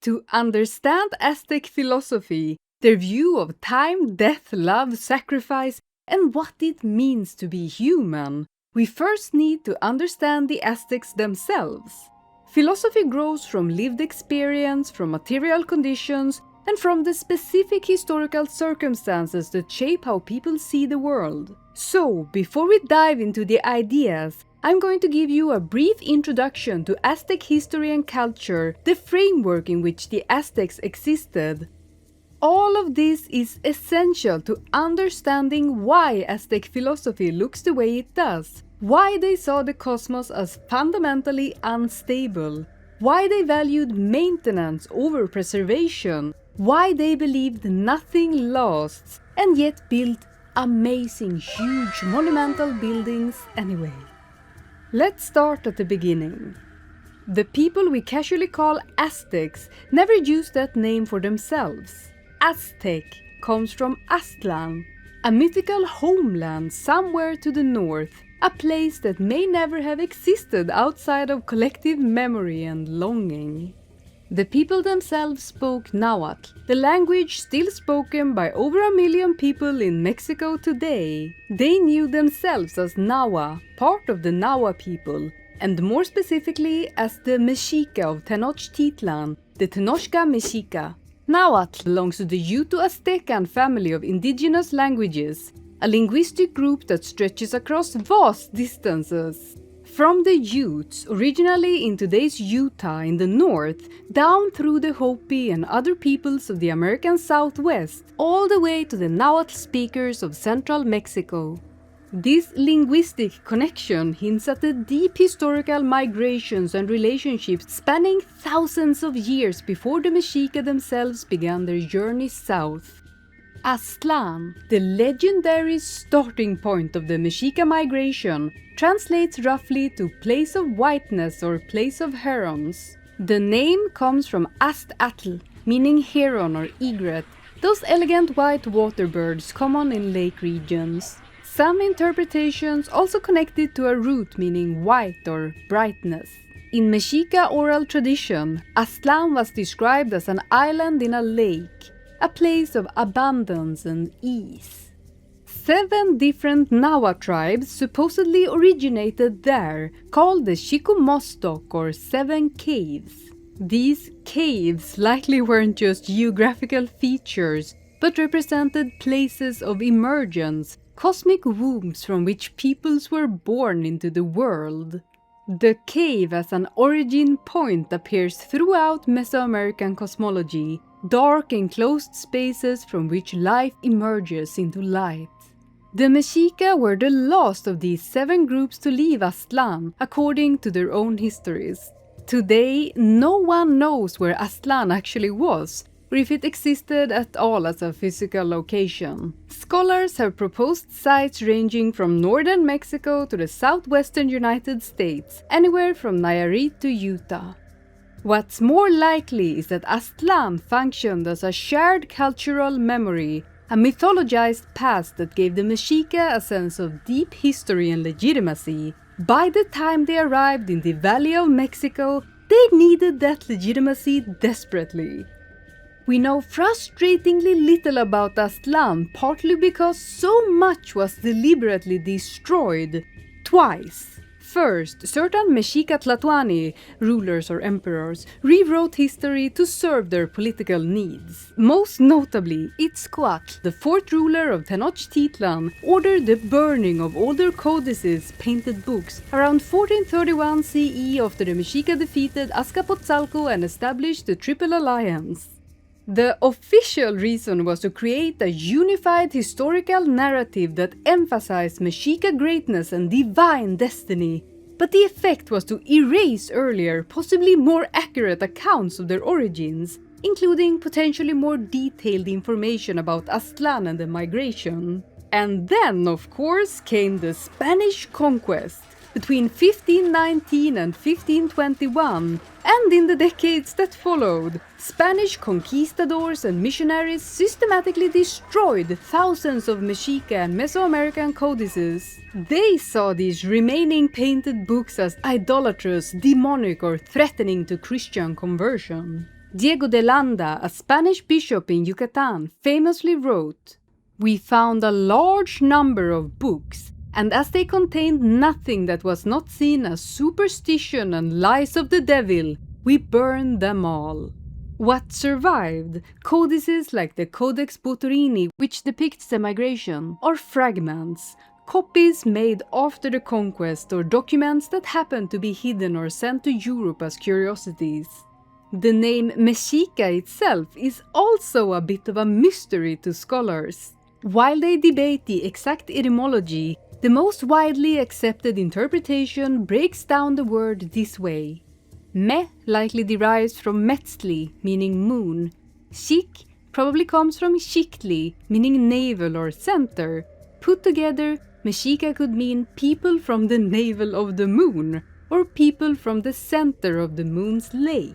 To understand Aztec philosophy, their view of time, death, love, sacrifice, and what it means to be human, we first need to understand the Aztecs themselves. Philosophy grows from lived experience, from material conditions, and from the specific historical circumstances that shape how people see the world. So, before we dive into the ideas, I'm going to give you a brief introduction to Aztec history and culture, the framework in which the Aztecs existed. All of this is essential to understanding why Aztec philosophy looks the way it does, why they saw the cosmos as fundamentally unstable, why they valued maintenance over preservation, why they believed nothing lasts, and yet built amazing, huge, monumental buildings anyway. Let's start at the beginning. The people we casually call Aztecs never used that name for themselves. Aztec comes from Aztlan, a mythical homeland somewhere to the north, a place that may never have existed outside of collective memory and longing. The people themselves spoke Nahuatl, the language still spoken by over 1 million people in Mexico today. They knew themselves as Nahua, part of the Nahua people, and more specifically as the Mexica of Tenochtitlan, the Tenochca Mexica. Nahuatl belongs to the Uto-Aztecan family of indigenous languages, a linguistic group that stretches across vast distances. From the Utes, originally in today's Utah in the north, down through the Hopi and other peoples of the American Southwest, all the way to the Nahuatl speakers of central Mexico. This linguistic connection hints at the deep historical migrations and relationships spanning thousands of years before the Mexica themselves began their journey south. Aztlan, the legendary starting point of the Mexica migration, translates roughly to place of whiteness or place of herons. The name comes from Azt'atl, meaning heron or egret, those elegant white water birds common in lake regions. Some interpretations also connect it to a root meaning white or brightness. In Mexica oral tradition, Aztlan was described as an island in a lake, a place of abundance and ease. 7 different Nahua tribes supposedly originated there, called the Chicomostoc or 7 Caves. These caves likely weren't just geographical features, but represented places of emergence, cosmic wombs from which peoples were born into the world. The cave as an origin point appears throughout Mesoamerican cosmology, dark enclosed spaces from which life emerges into light. The Mexica were the last of these 7 groups to leave Aztlan, according to their own histories. Today, no one knows where Aztlan actually was, or if it existed at all as a physical location. Scholars have proposed sites ranging from northern Mexico to the southwestern United States, anywhere from Nayarit to Utah. What's more likely is that Aztlan functioned as a shared cultural memory, a mythologized past that gave the Mexica a sense of deep history and legitimacy. By the time they arrived in the Valley of Mexico, they needed that legitimacy desperately. We know frustratingly little about Aztlan, partly because so much was deliberately destroyed. Twice. First, certain Mexica Tlatoani, rulers or emperors, rewrote history to serve their political needs. Most notably, Itzcoatl, the 4th ruler of Tenochtitlan, ordered the burning of all their codices, painted books, around 1431 CE after the Mexica defeated Azcapotzalco and established the Triple Alliance. The official reason was to create a unified historical narrative that emphasized Mexica greatness and divine destiny, but the effect was to erase earlier, possibly more accurate accounts of their origins, including potentially more detailed information about Aztlan and the migration. And then, of course, came the Spanish conquest. Between 1519 and 1521, and in the decades that followed, Spanish conquistadors and missionaries systematically destroyed thousands of Mexica and Mesoamerican codices. They saw these remaining painted books as idolatrous, demonic, or threatening to Christian conversion. Diego de Landa, a Spanish bishop in Yucatan, famously wrote, "We found a large number of books, and as they contained nothing that was not seen as superstition and lies of the devil, we burned them all." What survived, codices like the Codex Buturini, which depicts the migration, are fragments, copies made after the conquest or documents that happened to be hidden or sent to Europe as curiosities. The name Mexica itself is also a bit of a mystery to scholars. While they debate the exact etymology, the most widely accepted interpretation breaks down the word this way. Me likely derives from Metzli, meaning moon. Xik probably comes from Xiktli, meaning navel or center. Put together, Mexica could mean people from the navel of the moon, or people from the center of the moon's lake.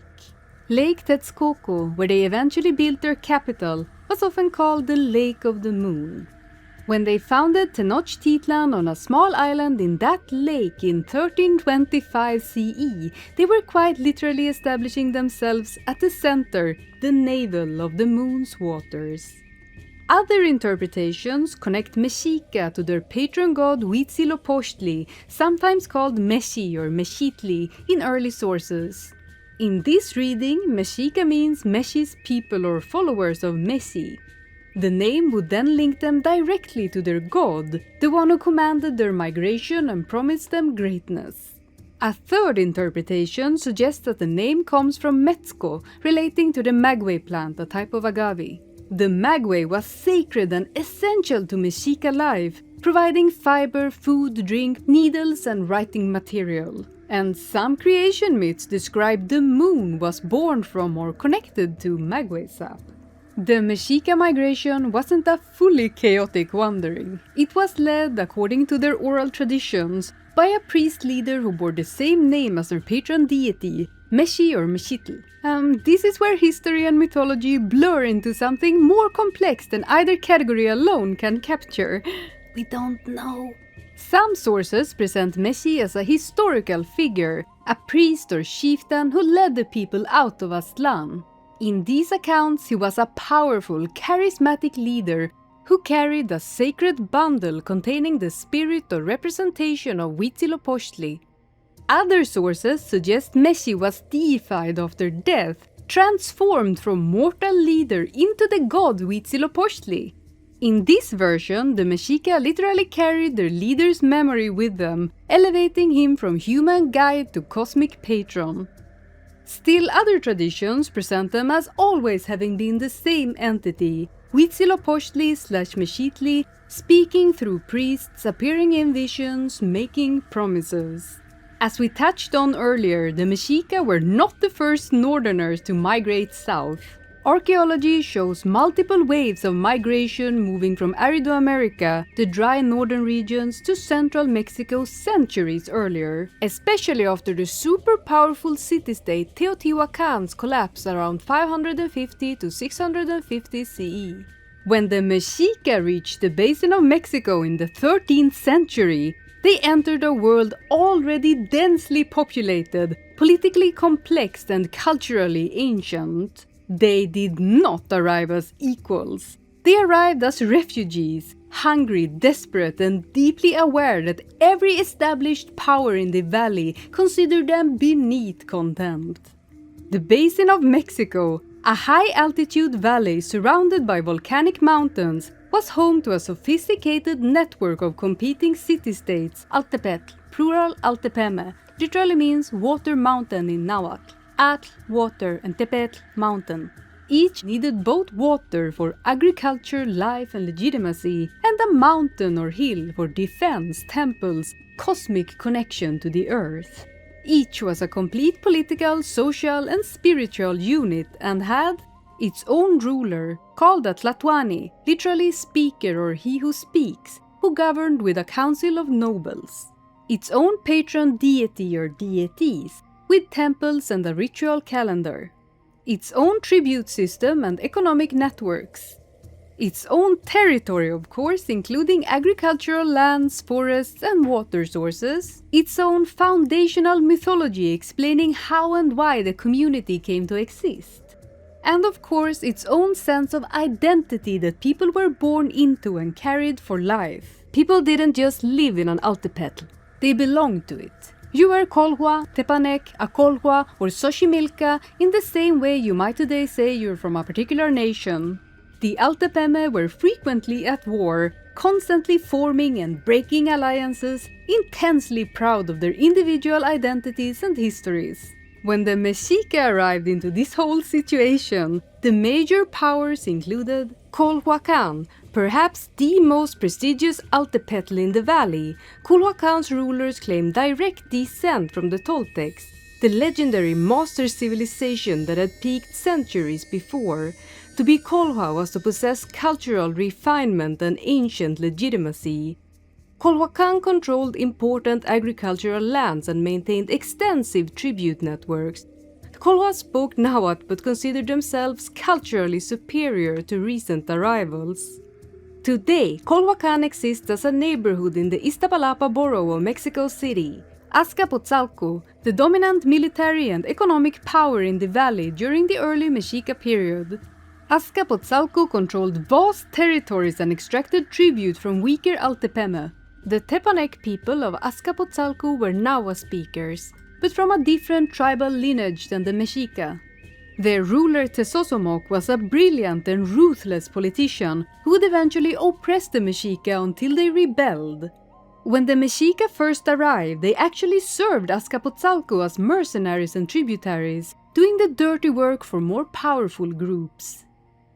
Lake Texcoco, where they eventually built their capital, was often called the Lake of the Moon. When they founded Tenochtitlan on a small island in that lake in 1325 CE, they were quite literally establishing themselves at the center, the navel of the moon's waters. Other interpretations connect Mexica to their patron god Huitzilopochtli, sometimes called Meshi or Mexitli in early sources. In this reading, Mexica means Meshi's people or followers of Meshi. The name would then link them directly to their god, the one who commanded their migration and promised them greatness. A third interpretation suggests that the name comes from Metzco, relating to the maguey plant, a type of agave. The maguey was sacred and essential to Mexica life, providing fiber, food, drink, needles, and writing material. And some creation myths describe the moon was born from or connected to maguey sap. The Mexica migration wasn't a fully chaotic wandering. It was led, according to their oral traditions, by a priest leader who bore the same name as their patron deity, Meshi or Mexitl. This is where history and mythology blur into something more complex than either category alone can capture. We don't know. Some sources present Meshi as a historical figure, a priest or chieftain who led the people out of Aztlan. In these accounts, he was a powerful, charismatic leader who carried a sacred bundle containing the spirit or representation of Huitzilopochtli. Other sources suggest Meshi was deified after death, transformed from mortal leader into the god Huitzilopochtli. In this version, the Mexica literally carried their leader's memory with them, elevating him from human guide to cosmic patron. Still, other traditions present them as always having been the same entity, Huitzilopochtli/Mexitli, speaking through priests, appearing in visions, making promises. As we touched on earlier, the Mexica were not the first northerners to migrate south. Archaeology shows multiple waves of migration moving from Aridoamerica, the dry northern regions, to central Mexico centuries earlier, especially after the super powerful city-state Teotihuacan's collapse around 550 to 650 CE. When the Mexica reached the basin of Mexico in the 13th century, they entered a world already densely populated, politically complex and culturally ancient. They did not arrive as equals. They arrived as refugees, hungry, desperate, and deeply aware that every established power in the valley considered them beneath contempt. The Basin of Mexico, a high-altitude valley surrounded by volcanic mountains, was home to a sophisticated network of competing city-states. Altepetl, plural Altepeme, literally means water mountain in Nahuatl. Atl, water, and Tepetl, mountain. Each needed both water for agriculture, life, and legitimacy, and a mountain or hill for defense, temples, cosmic connection to the earth. Each was a complete political, social, and spiritual unit and had its own ruler, called a Tlatoani, literally speaker or he who speaks, who governed with a council of nobles. Its own patron deity or deities, with temples and a ritual calendar. Its own tribute system and economic networks. Its own territory, of course, including agricultural lands, forests, and water sources. Its own foundational mythology explaining how and why the community came to exist. And of course, its own sense of identity that people were born into and carried for life. People didn't just live in an altepetl, they belonged to it. You were Kolhua, Tepanek, Akolhua, or Xochimilca in the same way you might today say you're from a particular nation. The Altepeme were frequently at war, constantly forming and breaking alliances, intensely proud of their individual identities and histories. When the Mexica arrived into this whole situation, the major powers included Culhuacan, perhaps the most prestigious altepetl in the valley. Culhuacan's rulers claimed direct descent from the Toltecs, the legendary master civilization that had peaked centuries before. To be Colhua was to possess cultural refinement and ancient legitimacy. Culhuacan controlled important agricultural lands and maintained extensive tribute networks. The Colhua spoke Nahuatl but considered themselves culturally superior to recent arrivals. Today, Culhuacan exists as a neighborhood in the Iztapalapa borough of Mexico City. Azcapotzalco, the dominant military and economic power in the valley during the early Mexica period. Azcapotzalco controlled vast territories and extracted tribute from weaker Altepeme. The Tepanek people of Azcapotzalco were Nahua speakers, but from a different tribal lineage than the Mexica. Their ruler Tezozomoc was a brilliant and ruthless politician who would eventually oppress the Mexica until they rebelled. When the Mexica first arrived, they actually served Azcapotzalco as mercenaries and tributaries, doing the dirty work for more powerful groups.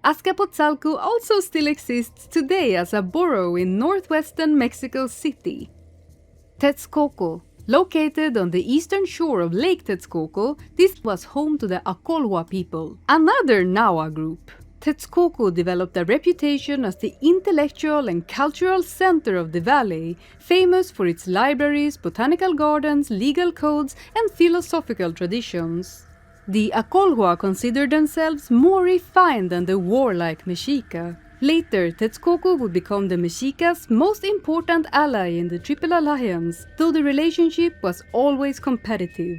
Azcapotzalco also still exists today as a borough in northwestern Mexico City. Texcoco. Located on the eastern shore of Lake Texcoco, this was home to the Acolhua people, another Nahua group. Texcoco developed a reputation as the intellectual and cultural center of the valley, famous for its libraries, botanical gardens, legal codes, and philosophical traditions. The Acolhua considered themselves more refined than the warlike Mexica. Later, Texcoco would become the Mexica's most important ally in the Triple Alliance, though the relationship was always competitive.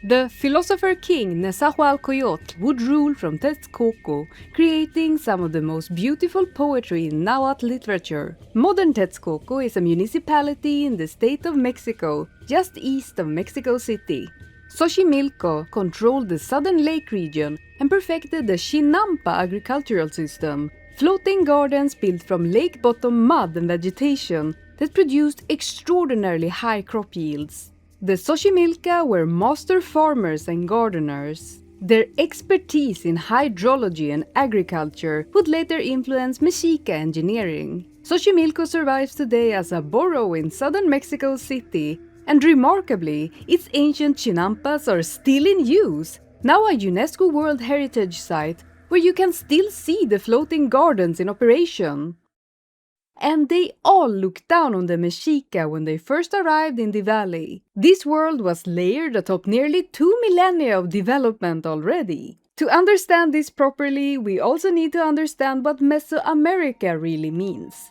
The philosopher-king Nezahualcoyotl would rule from Texcoco, creating some of the most beautiful poetry in Nahuatl literature. Modern Texcoco is a municipality in the state of Mexico, just east of Mexico City. Xochimilco controlled the southern lake region and perfected the Chinampa agricultural system, floating gardens built from lake bottom mud and vegetation that produced extraordinarily high crop yields. The Xochimilca were master farmers and gardeners. Their expertise in hydrology and agriculture would later influence Mexica engineering. Xochimilco survives today as a borough in southern Mexico City, and remarkably, its ancient chinampas are still in use, now a UNESCO World Heritage Site where you can still see the floating gardens in operation. And they all looked down on the Mexica when they first arrived in the valley. This world was layered atop nearly 2 millennia of development already. To understand this properly, we also need to understand what Mesoamerica really means.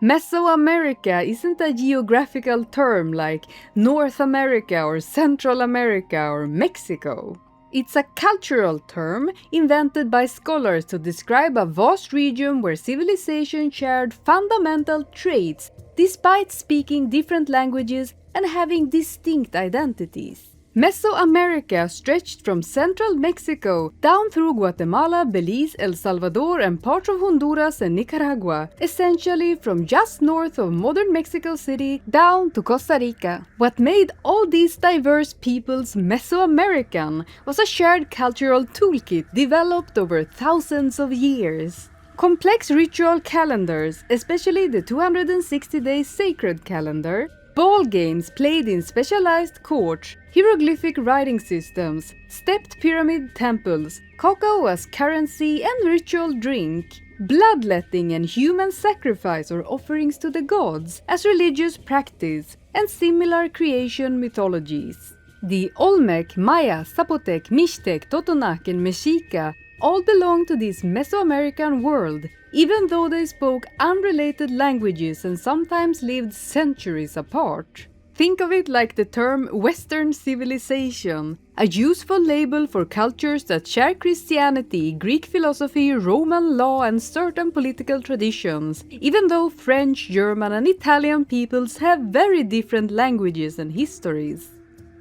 Mesoamerica isn't a geographical term like North America or Central America or Mexico. It's a cultural term invented by scholars to describe a vast region where civilization shared fundamental traits despite speaking different languages and having distinct identities. Mesoamerica stretched from central Mexico down through Guatemala, Belize, El Salvador, and parts of Honduras and Nicaragua, essentially from just north of modern Mexico City down to Costa Rica. What made all these diverse peoples Mesoamerican was a shared cultural toolkit developed over thousands of years. Complex ritual calendars, especially the 260-day sacred calendar, ball games played in specialized courts, hieroglyphic writing systems, stepped pyramid temples, cocoa as currency and ritual drink, bloodletting and human sacrifice or offerings to the gods as religious practice, and similar creation mythologies. The Olmec, Maya, Zapotec, Mixtec, Totonac, and Mexica all belong to this Mesoamerican world, even though they spoke unrelated languages and sometimes lived centuries apart. Think of it like the term Western civilization, a useful label for cultures that share Christianity, Greek philosophy, Roman law, and certain political traditions, even though French, German, and Italian peoples have very different languages and histories.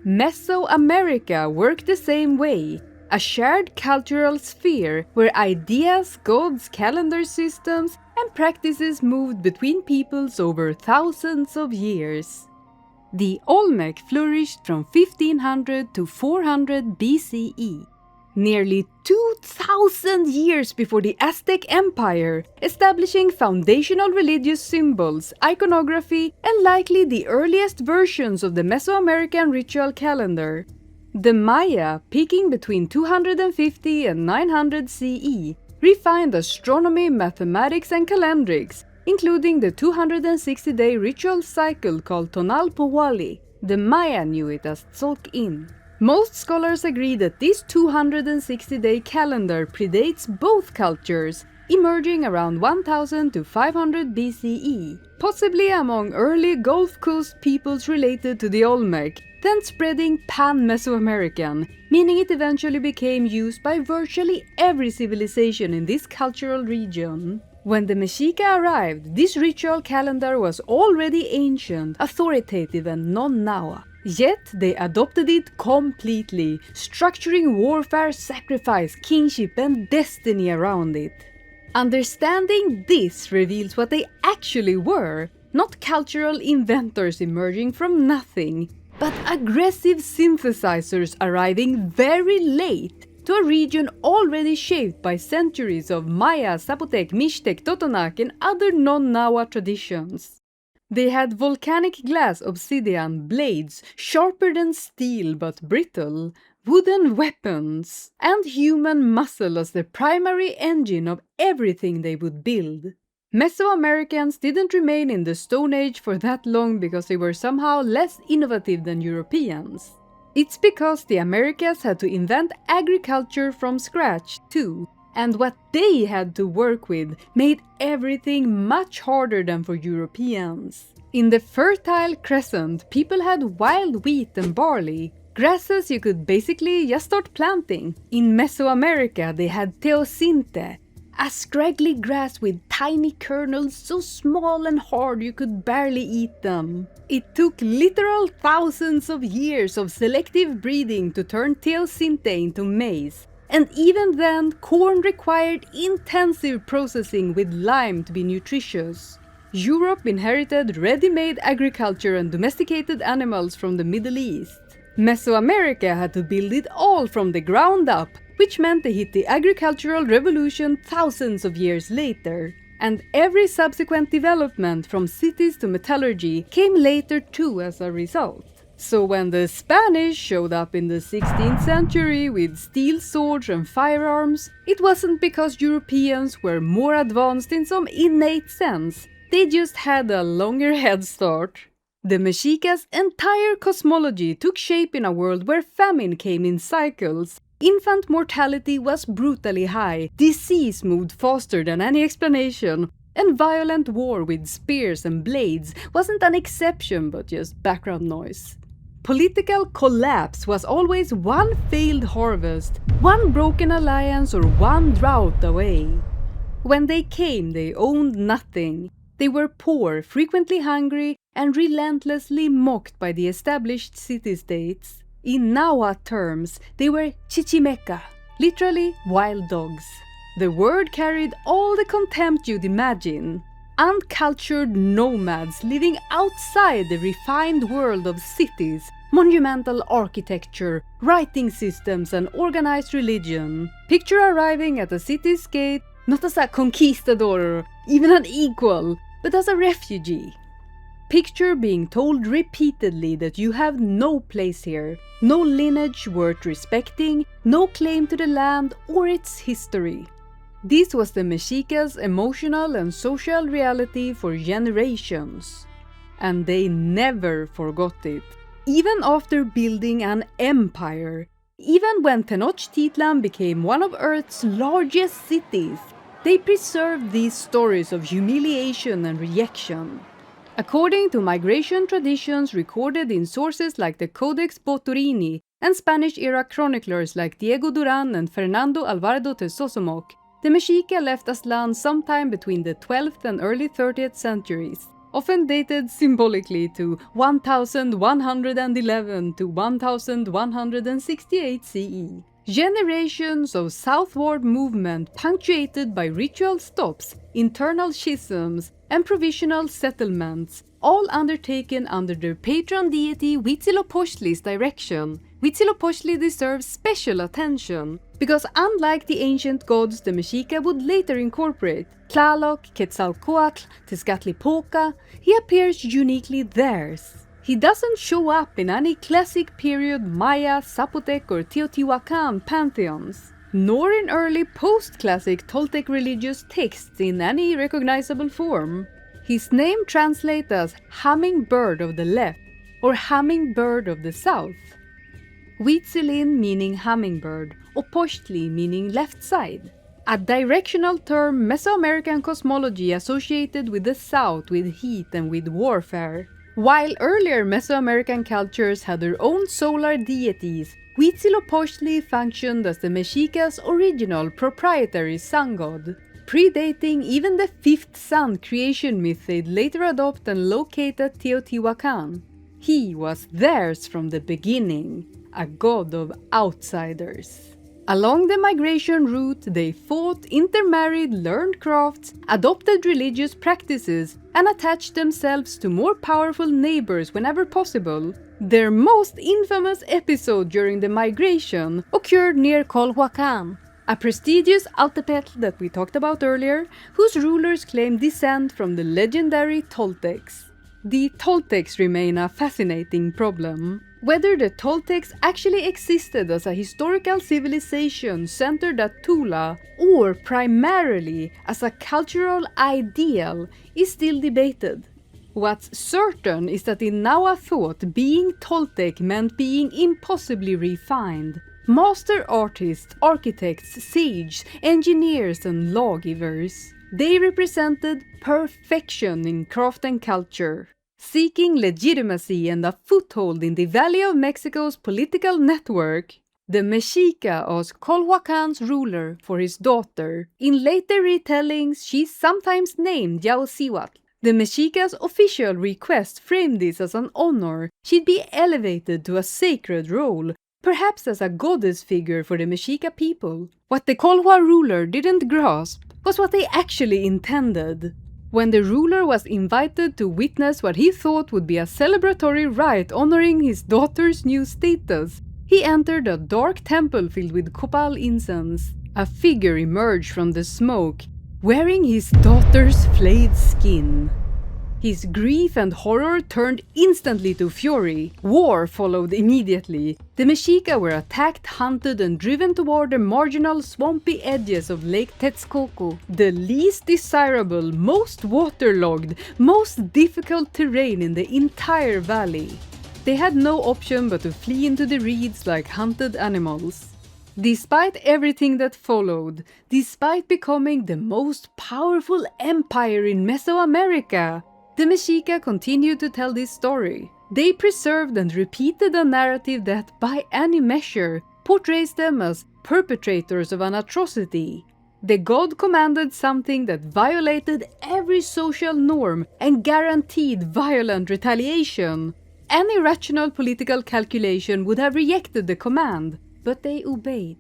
Mesoamerica worked the same way, a shared cultural sphere where ideas, gods, calendar systems, and practices moved between peoples over thousands of years. The Olmec flourished from 1500 to 400 BCE, nearly 2,000 years before the Aztec Empire, establishing foundational religious symbols, iconography, and likely the earliest versions of the Mesoamerican ritual calendar. The Maya, peaking between 250 and 900 CE, refined astronomy, mathematics, and calendrics, including the 260-day ritual cycle called Tonal Powali. The Maya knew it as Tzolk'in. Most scholars agree that this 260-day calendar predates both cultures, emerging around 1000 to 500 BCE, possibly among early Gulf Coast peoples related to the Olmec, then spreading pan-Mesoamerican, meaning it eventually became used by virtually every civilization in this cultural region. When the Mexica arrived, this ritual calendar was already ancient, authoritative, and non-Nahua. Yet they adopted it completely, structuring warfare, sacrifice, kingship, and destiny around it. Understanding this reveals what they actually were, not cultural inventors emerging from nothing, but aggressive synthesizers arriving very late to a region already shaped by centuries of Maya, Zapotec, Mixtec, Totonac, and other non-Nahua traditions. They had volcanic glass, obsidian, blades, sharper than steel but brittle, wooden weapons, and human muscle as the primary engine of everything they would build. Mesoamericans didn't remain in the Stone Age for that long because they were somehow less innovative than Europeans. It's because the Americas had to invent agriculture from scratch too, and what they had to work with made everything much harder than for Europeans. In the Fertile Crescent, people had wild wheat and barley, grasses you could basically just start planting. In Mesoamerica they had teosinte, a scraggly grass with tiny kernels so small and hard you could barely eat them. It took literal thousands of years of selective breeding to turn teosinte into maize. And even then, corn required intensive processing with lime to be nutritious. Europe inherited ready-made agriculture and domesticated animals from the Middle East. Mesoamerica had to build it all from the ground up, which meant they hit the agricultural revolution thousands of years later. And every subsequent development from cities to metallurgy came later too as a result. So when the Spanish showed up in the 16th century with steel swords and firearms, it wasn't because Europeans were more advanced in some innate sense, they just had a longer head start. The Mexica's entire cosmology took shape in a world where famine came in cycles. Infant mortality was brutally high, disease moved faster than any explanation, and violent war with spears and blades wasn't an exception but just background noise. Political collapse was always one failed harvest, one broken alliance, or one drought away. When they came, they owned nothing. They were poor, frequently hungry, and relentlessly mocked by the established city-states. In Nahua terms, they were chichimeca, literally wild dogs. The word carried all the contempt you'd imagine. Uncultured nomads living outside the refined world of cities, monumental architecture, writing systems, and organized religion. Picture arriving at a city's gate not as a conquistador or even an equal, but as a refugee. Picture being told repeatedly that you have no place here, no lineage worth respecting, no claim to the land or its history. This was the Mexica's emotional and social reality for generations. And they never forgot it. Even after building an empire, even when Tenochtitlan became one of Earth's largest cities, they preserved these stories of humiliation and rejection. According to migration traditions recorded in sources like the Codex Boturini and Spanish-era chroniclers like Diego Duran and Fernando Alvarado de Sosomoc, the Mexica left Aztlan sometime between the 12th and early 30th centuries, often dated symbolically to 1111 to 1168 CE. Generations of southward movement punctuated by ritual stops, internal schisms, and provisional settlements, all undertaken under their patron deity Huitzilopochtli's direction. Huitzilopochtli deserves special attention, because unlike the ancient gods the Mexica would later incorporate, Tlaloc, Quetzalcoatl, Tezcatlipoca, he appears uniquely theirs. He doesn't show up in any classic period Maya, Zapotec or Teotihuacan pantheons, nor in early post-classic Toltec religious texts in any recognizable form. His name translates as hummingbird of the left or hummingbird of the south. Huitzilin meaning hummingbird, Opochtli meaning left side. A directional term Mesoamerican cosmology associated with the south, with heat and with warfare. While earlier Mesoamerican cultures had their own solar deities, Huitzilopochtli functioned as the Mexica's original proprietary sun god, predating even the fifth sun creation myth they'd later adopt and locate at Teotihuacan. He was theirs from the beginning, a god of outsiders. Along the migration route, they fought, intermarried, learned crafts, adopted religious practices, and attached themselves to more powerful neighbors whenever possible. Their most infamous episode during the migration occurred near Colhuacan, a prestigious altepetl that we talked about earlier, whose rulers claim descent from the legendary Toltecs. The Toltecs remain a fascinating problem. Whether the Toltecs actually existed as a historical civilization centered at Tula or primarily as a cultural ideal is still debated. What's certain is that in Nahua thought, being Toltec meant being impossibly refined. Master artists, architects, sages, engineers and lawgivers. They represented perfection in craft and culture. Seeking legitimacy and a foothold in the Valley of Mexico's political network, the Mexica asked Colhuacan's ruler for his daughter. In later retellings, she's sometimes named Yaocihuatl. The Mexica's official request framed this as an honor. She'd be elevated to a sacred role, perhaps as a goddess figure for the Mexica people. What the Colhua ruler didn't grasp was what they actually intended. When the ruler was invited to witness what he thought would be a celebratory rite honoring his daughter's new status, he entered a dark temple filled with copal incense. A figure emerged from the smoke, wearing his daughter's flayed skin. His grief and horror turned instantly to fury. War followed immediately. The Mexica were attacked, hunted, and driven toward the marginal, swampy edges of Lake Texcoco, the least desirable, most waterlogged, most difficult terrain in the entire valley. They had no option but to flee into the reeds like hunted animals. Despite everything that followed, despite becoming the most powerful empire in Mesoamerica, the Mexica continued to tell this story. They preserved and repeated a narrative that, by any measure, portrays them as perpetrators of an atrocity. The god commanded something that violated every social norm and guaranteed violent retaliation. Any rational political calculation would have rejected the command, but they obeyed.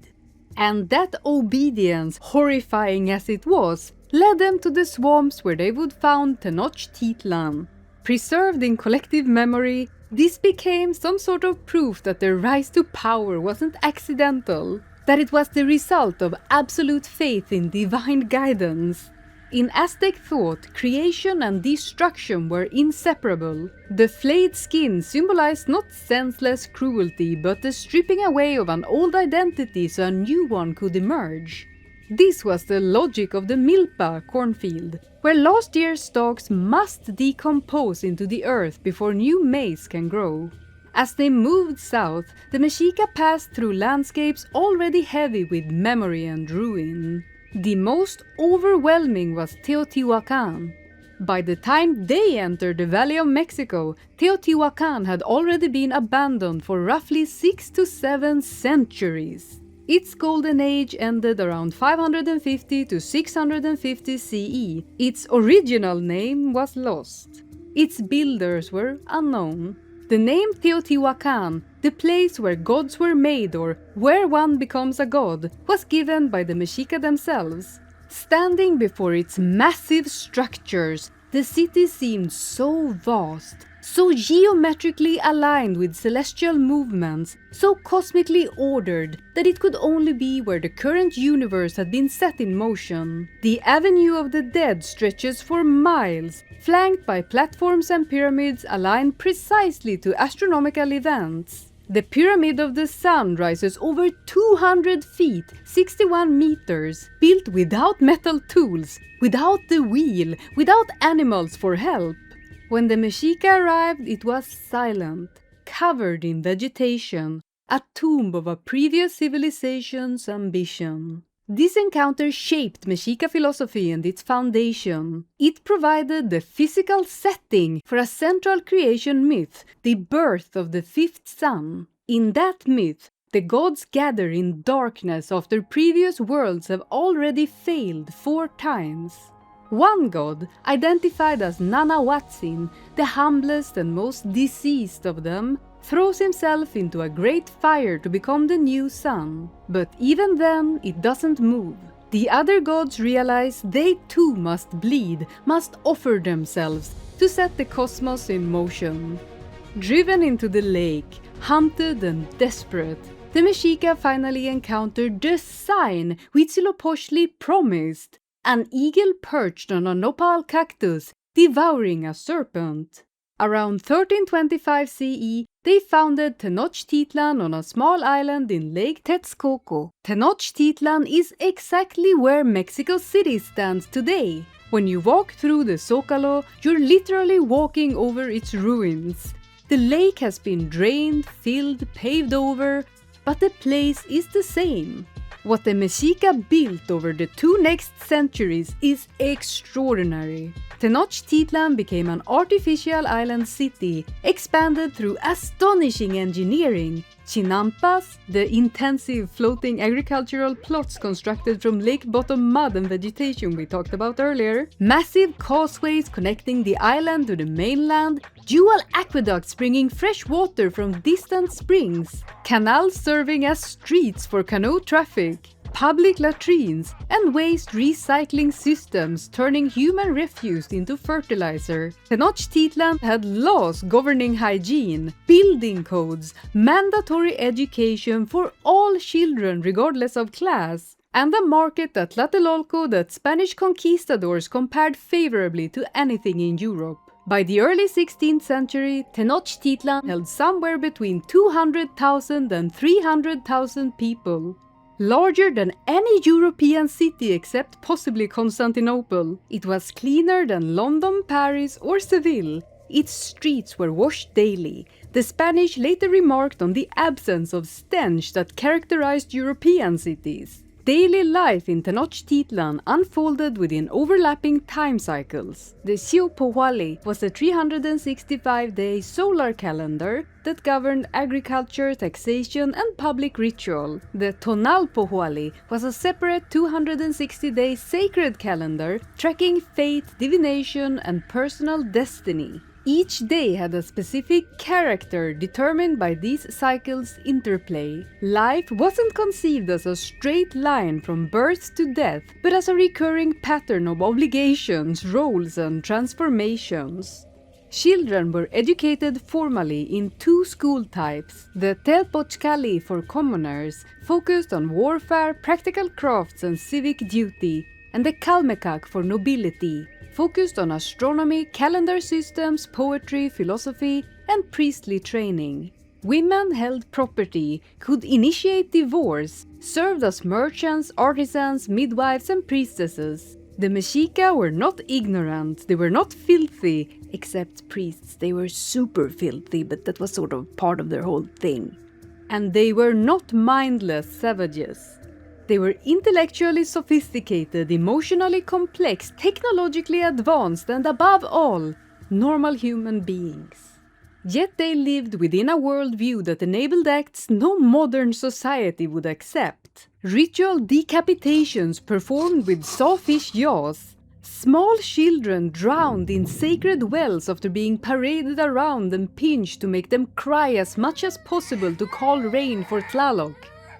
And that obedience, horrifying as it was, led them to the swamps where they would found Tenochtitlan. Preserved in collective memory, this became some sort of proof that their rise to power wasn't accidental, that it was the result of absolute faith in divine guidance. In Aztec thought, creation and destruction were inseparable. The flayed skin symbolized not senseless cruelty, but the stripping away of an old identity so a new one could emerge. This was the logic of the milpa cornfield, where last year's stalks must decompose into the earth before new maize can grow. As they moved south, the Mexica passed through landscapes already heavy with memory and ruin. The most overwhelming was Teotihuacan. By the time they entered the Valley of Mexico, Teotihuacan had already been abandoned for roughly 6 to 7 centuries. Its golden age ended around 550 to 650 CE. Its original name was lost. Its builders were unknown. The name Teotihuacan, the place where gods were made or where one becomes a god, was given by the Mexica themselves. Standing before its massive structures, the city seemed so vast, so geometrically aligned with celestial movements, so cosmically ordered that it could only be where the current universe had been set in motion. The Avenue of the Dead stretches for miles, flanked by platforms and pyramids aligned precisely to astronomical events. The Pyramid of the Sun rises over 200 feet, 61 meters, built without metal tools, without the wheel, without animals for help. When the Mexica arrived, it was silent, covered in vegetation, a tomb of a previous civilization's ambition. This encounter shaped Mexica philosophy and its foundation. It provided the physical setting for a central creation myth, the birth of the fifth sun. In that myth, the gods gather in darkness after previous worlds have already failed 4 times. One god, identified as Nanahuatzin, the humblest and most deceased of them, throws himself into a great fire to become the new sun. But even then, it doesn't move. The other gods realize they too must bleed, must offer themselves to set the cosmos in motion. Driven into the lake, hunted and desperate, the Mexica finally encountered the sign Huitzilopochtli promised: an eagle perched on a nopal cactus, devouring a serpent. Around 1325 CE, they founded Tenochtitlan on a small island in Lake Texcoco. Tenochtitlan is exactly where Mexico City stands today. When you walk through the Zócalo, you're literally walking over its ruins. The lake has been drained, filled, paved over, but the place is the same. What the Mexica built over the 2 next centuries is extraordinary. Tenochtitlan became an artificial island city, expanded through astonishing engineering. Chinampas, the intensive floating agricultural plots constructed from lake-bottom mud and vegetation we talked about earlier, massive causeways connecting the island to the mainland, dual aqueducts bringing fresh water from distant springs, canals serving as streets for canoe traffic, public latrines, and waste recycling systems turning human refuse into fertilizer. Tenochtitlan had laws governing hygiene, building codes, mandatory education for all children regardless of class, and a market at Tlatelolco that Spanish conquistadors compared favorably to anything in Europe. By the early 16th century, Tenochtitlan held somewhere between 200,000 and 300,000 people. Larger than any European city except possibly Constantinople, it was cleaner than London, Paris, or Seville. Its streets were washed daily. The Spanish later remarked on the absence of stench that characterized European cities. Daily life in Tenochtitlan unfolded within overlapping time cycles. The Xiuhpohualli was a 365-day solar calendar that governed agriculture, taxation, and public ritual. The Tonalpohualli was a separate 260-day sacred calendar tracking fate, divination, and personal destiny. Each day had a specific character determined by these cycles' interplay. Life wasn't conceived as a straight line from birth to death, but as a recurring pattern of obligations, roles, and transformations. Children were educated formally in 2 school types. The Telpochcalli for commoners, focused on warfare, practical crafts, and civic duty, and the Calmecac for nobility, focused on astronomy, calendar systems, poetry, philosophy, and priestly training. Women held property, could initiate divorce, served as merchants, artisans, midwives, and priestesses. The Mexica were not ignorant, they were not filthy, except priests. They were super filthy, but that was sort of part of their whole thing. And they were not mindless savages. They were intellectually sophisticated, emotionally complex, technologically advanced, and above all, normal human beings. Yet they lived within a worldview that enabled acts no modern society would accept. Ritual decapitations performed with sawfish jaws. Small children drowned in sacred wells after being paraded around and pinched to make them cry as much as possible to call rain for Tlaloc.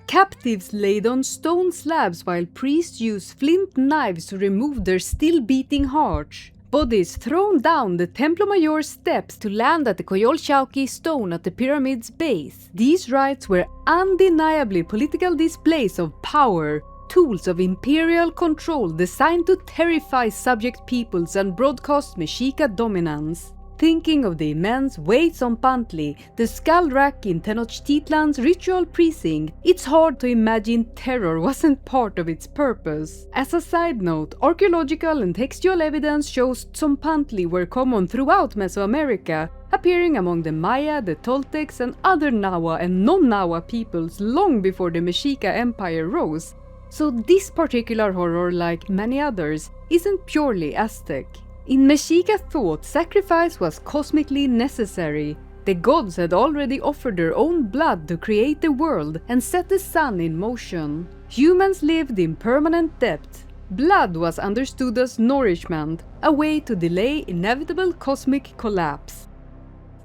Captives laid on stone slabs while priests used flint knives to remove their still-beating hearts. Bodies thrown down the Templo Mayor steps to land at the Coyolxauhqui stone at the pyramid's base. These rites were undeniably political displays of power, tools of imperial control designed to terrify subject peoples and broadcast Mexica dominance. Thinking of the immense weights on Pantli, the skull rack in Tenochtitlan's ritual precinct, it's hard to imagine terror wasn't part of its purpose. As a side note, archaeological and textual evidence shows Tzompantli were common throughout Mesoamerica, appearing among the Maya, the Toltecs, and other Nahua and non-Nahua peoples long before the Mexica Empire rose. So this particular horror, like many others, isn't purely Aztec. In Mexica thought, sacrifice was cosmically necessary. The gods had already offered their own blood to create the world and set the sun in motion. Humans lived in permanent debt. Blood was understood as nourishment, a way to delay inevitable cosmic collapse.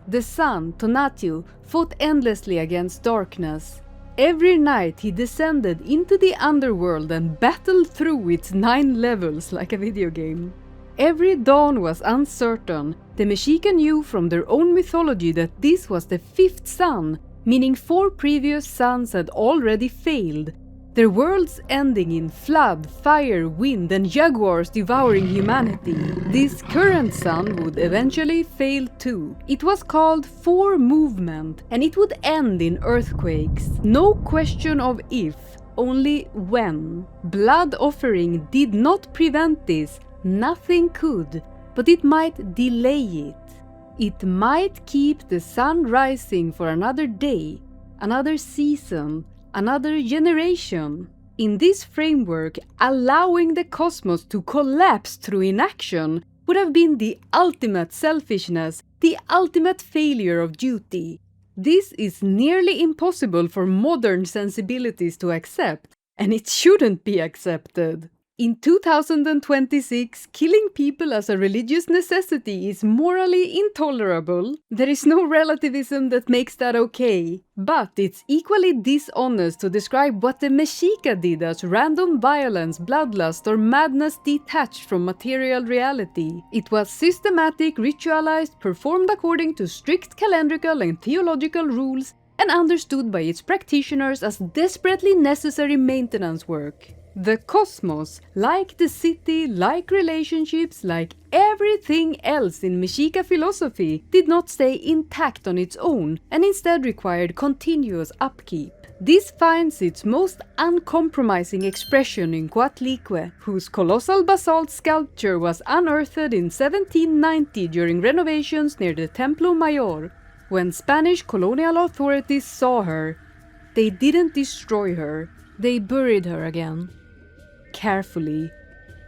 The sun, Tonatiuh, fought endlessly against darkness. Every night he descended into the underworld and battled through its 9 levels like a video game. Every dawn was uncertain. The Mexica knew from their own mythology that this was the 5th sun, meaning 4 previous suns had already failed, their worlds ending in flood, fire, wind, and jaguars devouring humanity. This current sun would eventually fail too. It was called 4 movement, and it would end in earthquakes. No question of if, only when. Blood offering did not prevent this. Nothing could, but it might delay it. It might keep the sun rising for another day, another season, another generation. In this framework, allowing the cosmos to collapse through inaction would have been the ultimate selfishness, the ultimate failure of duty. This is nearly impossible for modern sensibilities to accept, and it shouldn't be accepted. In 2026, killing people as a religious necessity is morally intolerable. There is no relativism that makes that okay. But it's equally dishonest to describe what the Mexica did as random violence, bloodlust, or madness detached from material reality. It was systematic, ritualized, performed according to strict calendrical and theological rules, and understood by its practitioners as desperately necessary maintenance work. The cosmos, like the city, like relationships, like everything else in Mexica philosophy, did not stay intact on its own and instead required continuous upkeep. This finds its most uncompromising expression in Coatlicue, whose colossal basalt sculpture was unearthed in 1790 during renovations near the Templo Mayor. When Spanish colonial authorities saw her, they didn't destroy her, they buried her again. Carefully,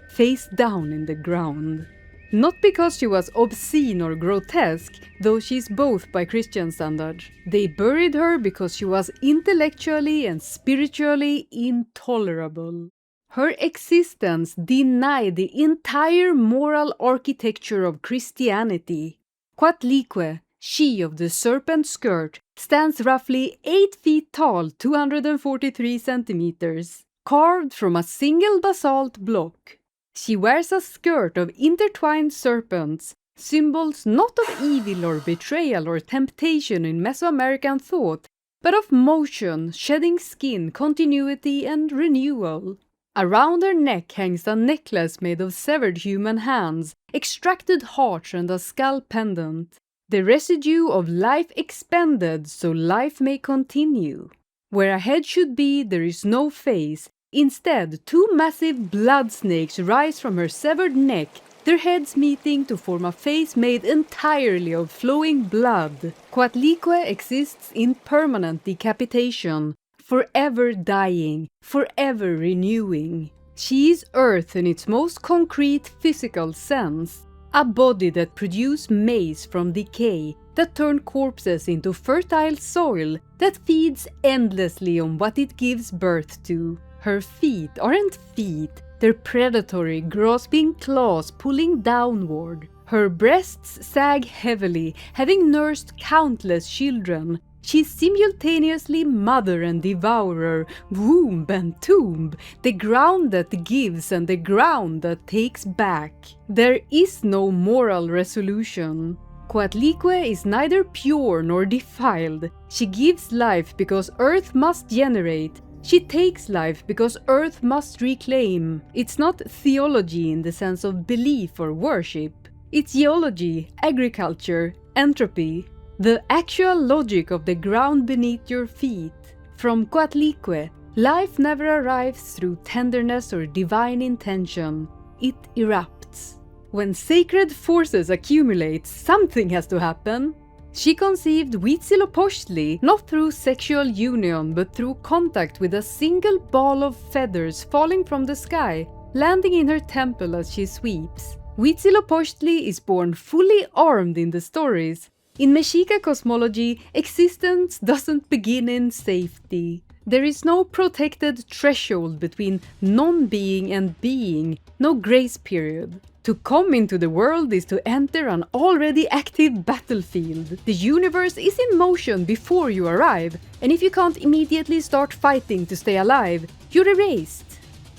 face down in the ground. Not because she was obscene or grotesque, though she's both by Christian standards. They buried her because she was intellectually and spiritually intolerable. Her existence denied the entire moral architecture of Christianity. Coatlicue, she of the serpent skirt, stands roughly 8 feet tall, 243 centimeters. Carved from a single basalt block. She wears a skirt of intertwined serpents, symbols not of evil or betrayal or temptation in Mesoamerican thought, but of motion, shedding skin, continuity, and renewal. Around her neck hangs a necklace made of severed human hands, extracted hearts, and a skull pendant. The residue of life expended so life may continue. Where a head should be, there is no face. Instead, 2 massive blood snakes rise from her severed neck, their heads meeting to form a face made entirely of flowing blood. Coatlicue exists in permanent decapitation. forever dying, forever renewing. She is Earth in its most concrete physical sense, a body that produces maize from decay, that turns corpses into fertile soil, that feeds endlessly on what it gives birth to. Her feet aren't feet, they're predatory, grasping claws pulling downward. Her breasts sag heavily, having nursed countless children. She's simultaneously mother and devourer, womb and tomb, the ground that gives and the ground that takes back. There is no moral resolution. Coatlicue is neither pure nor defiled. She gives life because Earth must generate. She takes life because Earth must reclaim. It's not theology in the sense of belief or worship. It's geology, agriculture, entropy. The actual logic of the ground beneath your feet. From Coatlicue, life never arrives through tenderness or divine intention. It erupts. When sacred forces accumulate, something has to happen. She conceived Huitzilopochtli not through sexual union but through contact with a single ball of feathers falling from the sky, landing in her temple as she sweeps. Huitzilopochtli is born fully armed in the stories. In Mexica cosmology, existence doesn't begin in safety. There is no protected threshold between non-being and being, no grace period. To come into the world is to enter an already active battlefield. The universe is in motion before you arrive, and if you can't immediately start fighting to stay alive, you're erased.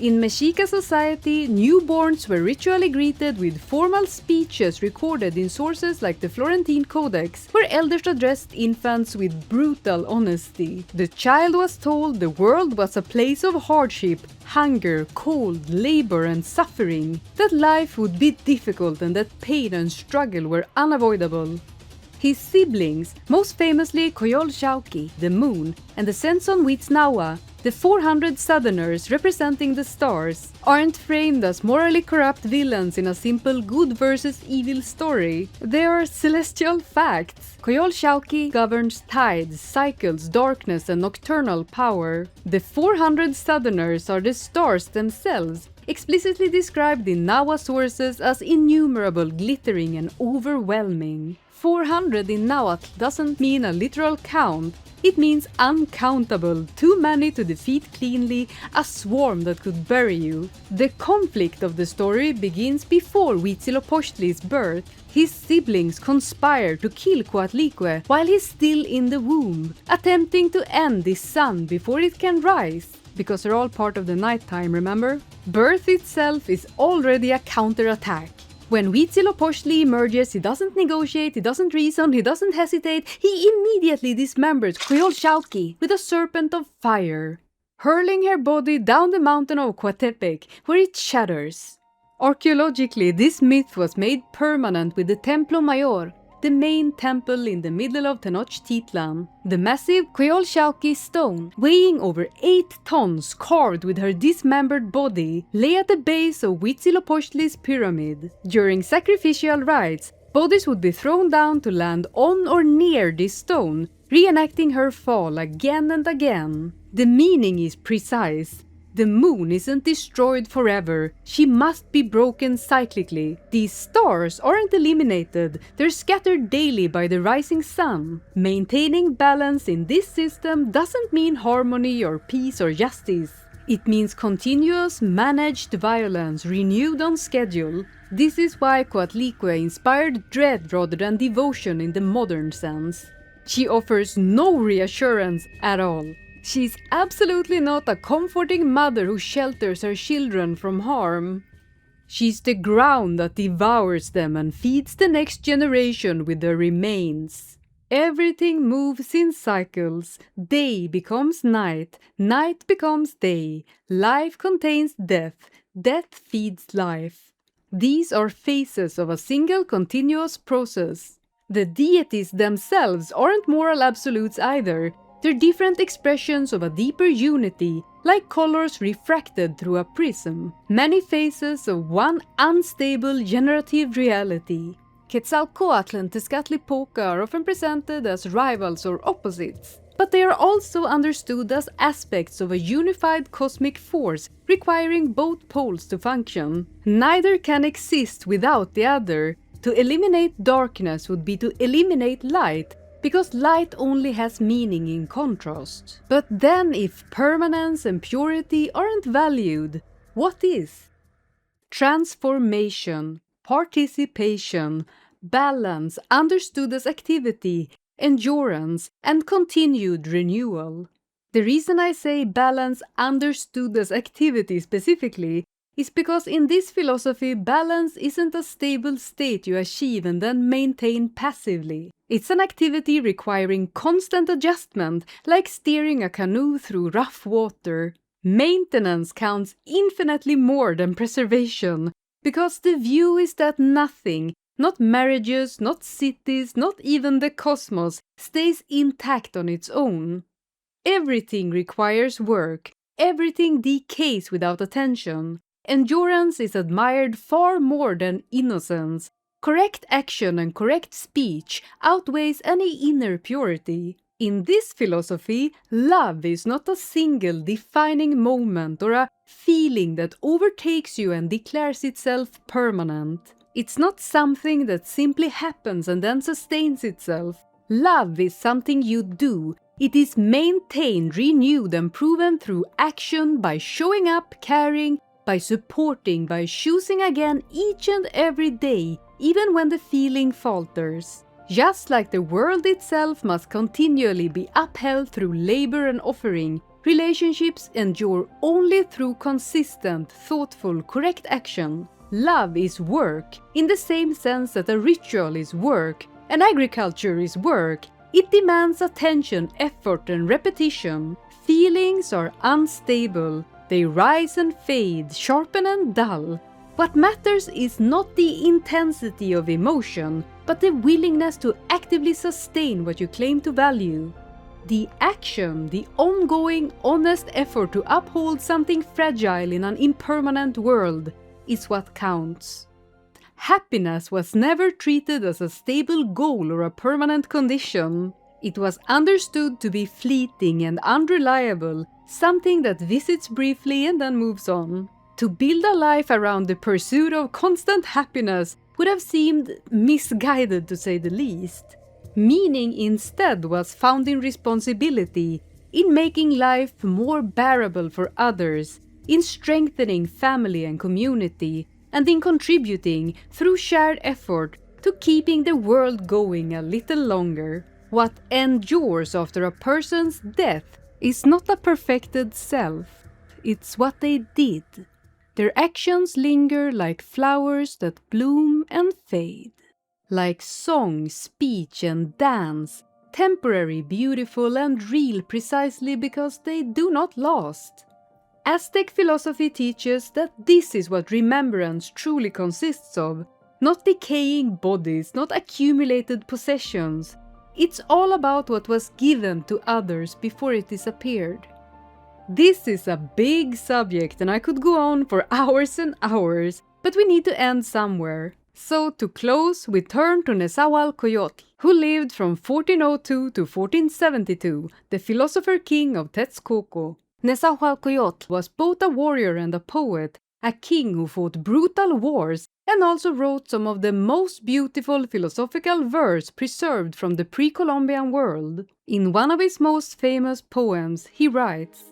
In Mexica society, newborns were ritually greeted with formal speeches recorded in sources like the Florentine Codex, where elders addressed infants with brutal honesty. The child was told the world was a place of hardship, hunger, cold, labor and suffering, that life would be difficult and that pain and struggle were unavoidable. His siblings, most famously Coyolxauhqui, the moon, and the Censon-Huitznaua, the 400 Southerners representing the stars, aren't framed as morally corrupt villains in a simple good versus evil story. They are celestial facts. Coyolxauhqui governs tides, cycles, darkness and nocturnal power. The 400 Southerners are the stars themselves, explicitly described in Nahua sources as innumerable, glittering and overwhelming. 400 in Nahuatl doesn't mean a literal count. It means uncountable, too many to defeat cleanly, a swarm that could bury you. The conflict of the story begins before Huitzilopochtli's birth. His siblings conspire to kill Coatlicue while he's still in the womb, attempting to end the sun before it can rise. Because they're all part of the nighttime, remember? Birth itself is already a counterattack. When Huitzilopochtli emerges, he doesn't negotiate, he doesn't reason, he doesn't hesitate, he immediately dismembers Coyolxauhqui with a serpent of fire, hurling her body down the mountain of Coatepec, where it shatters. Archaeologically, this myth was made permanent with the Templo Mayor, the main temple in the middle of Tenochtitlan. The massive Coyolxauhqui stone, weighing over 8 tons, carved with her dismembered body, lay at the base of Huitzilopochtli's pyramid. During sacrificial rites, bodies would be thrown down to land on or near this stone, reenacting her fall again and again. The meaning is precise. The moon isn't destroyed forever, she must be broken cyclically. These stars aren't eliminated, they're scattered daily by the rising sun. Maintaining balance in this system doesn't mean harmony or peace or justice. It means continuous, managed violence renewed on schedule. This is why Coatlicue inspired dread rather than devotion in the modern sense. She offers no reassurance at all. She's absolutely not a comforting mother who shelters her children from harm. She's the ground that devours them and feeds the next generation with their remains. Everything moves in cycles. Day becomes night, night becomes day. Life contains death, death feeds life. These are phases of a single continuous process. The deities themselves aren't moral absolutes either. They're different expressions of a deeper unity, like colors refracted through a prism. Many faces of one unstable generative reality. Quetzalcoatl and Tezcatlipoca are often presented as rivals or opposites. but they are also understood as aspects of a unified cosmic force requiring both poles to function. Neither can exist without the other. To eliminate darkness would be to eliminate light, because light only has meaning in contrast. But then if permanence and purity aren't valued, what is? Transformation, participation, balance understood as activity, endurance, and continued renewal. The reason I say balance understood as activity specifically is because in this philosophy, balance isn't a stable state you achieve and then maintain passively. It's an activity requiring constant adjustment, like steering a canoe through rough water. Maintenance counts infinitely more than preservation, because the view is that nothing, not marriages, not cities, not even the cosmos, stays intact on its own. Everything requires work, everything decays without attention. Endurance is admired far more than innocence. Correct action and correct speech outweighs any inner purity. In this philosophy, love is not a single defining moment or a feeling that overtakes you and declares itself permanent. It's not something that simply happens and then sustains itself. Love is something you do. It is maintained, renewed, and proven through action by showing up, caring, by supporting, by choosing again each and every day, even when the feeling falters. Just like the world itself must continually be upheld through labor and offering, relationships endure only through consistent, thoughtful, correct action. Love is work, in the same sense that a ritual is work, and agriculture is work. It demands attention, effort, and repetition. Feelings are unstable. They rise and fade, sharpen and dull. What matters is not the intensity of emotion, but the willingness to actively sustain what you claim to value. The action, the ongoing, honest effort to uphold something fragile in an impermanent world, is what counts. Happiness was never treated as a stable goal or a permanent condition. It was understood to be fleeting and unreliable, something that visits briefly and then moves on. To build a life around the pursuit of constant happiness would have seemed misguided, to say the least. Meaning instead was found in responsibility, in making life more bearable for others, in strengthening family and community, and in contributing, through shared effort, to keeping the world going a little longer. What endures after a person's death is not a perfected self, it's what they did. Their actions linger like flowers that bloom and fade. Like song, speech, and dance, temporary, beautiful, and real precisely because they do not last. Aztec philosophy teaches that this is what remembrance truly consists of, not decaying bodies, not accumulated possessions. It's all about what was given to others before it disappeared. This is a big subject and I could go on for hours and hours, but we need to end somewhere. So to close, we turn to Nezahualcoyotl, who lived from 1402 to 1472, the philosopher-king of Texcoco. Nezahualcoyotl was both a warrior and a poet, a king who fought brutal wars and also wrote some of the most beautiful philosophical verse preserved from the pre-Columbian world. In one of his most famous poems, he writes,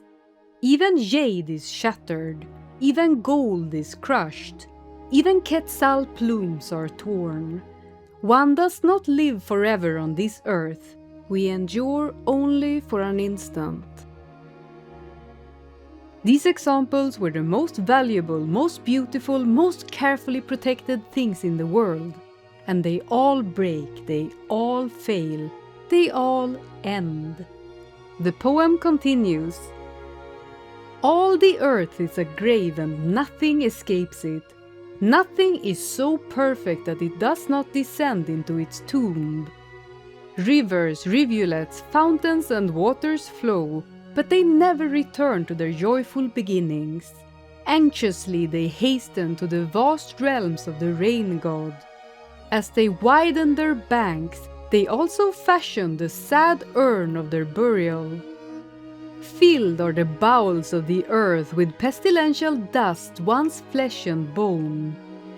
"Even jade is shattered, even gold is crushed, even quetzal plumes are torn. One does not live forever on this earth. We endure only for an instant." These examples were the most valuable, most beautiful, most carefully protected things in the world. And they all break, they all fail, they all end. The poem continues. All the earth is a grave and nothing escapes it. Nothing is so perfect that it does not descend into its tomb. Rivers, rivulets, fountains and waters flow, but they never return to their joyful beginnings. Anxiously they hasten to the vast realms of the rain god. As they widen their banks, They also fashioned the sad urn of their burial. Filled are the bowels of the earth with pestilential dust, once flesh and bone.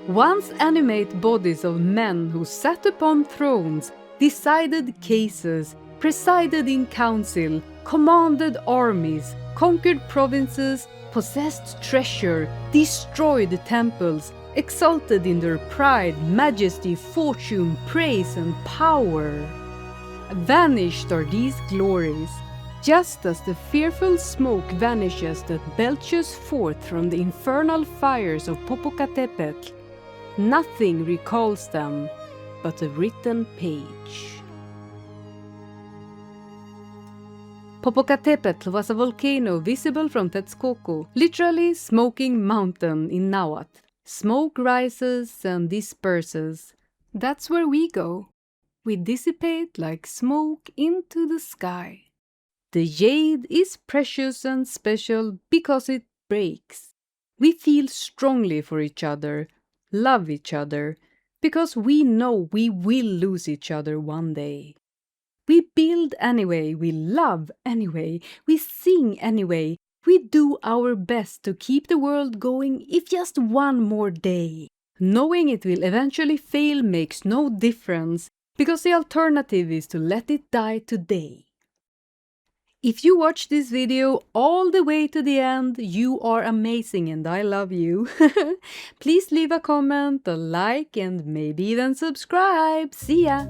Once animate bodies of men who sat upon thrones, decided cases, presided in council, commanded armies, conquered provinces, possessed treasure, destroyed temples, exalted in their pride, majesty, fortune, praise and power. Vanished are these glories, just as the fearful smoke vanishes that belches forth from the infernal fires of Popocatépetl. Nothing recalls them but a written page. Popocatépetl was a volcano visible from Texcoco, literally smoking mountain in Nahuatl. Smoke rises and disperses. That's where we go. We dissipate like smoke into the sky. The jade is precious and special because it breaks. We feel strongly for each other, love each other, because we know we will lose each other one day. We build anyway, we love anyway, we sing anyway, we do our best to keep the world going if just one more day. Knowing it will eventually fail makes no difference, because the alternative is to let it die today. If you watch this video all the way to the end, you are amazing and I love you. Please leave a comment, a like and maybe even subscribe. See ya!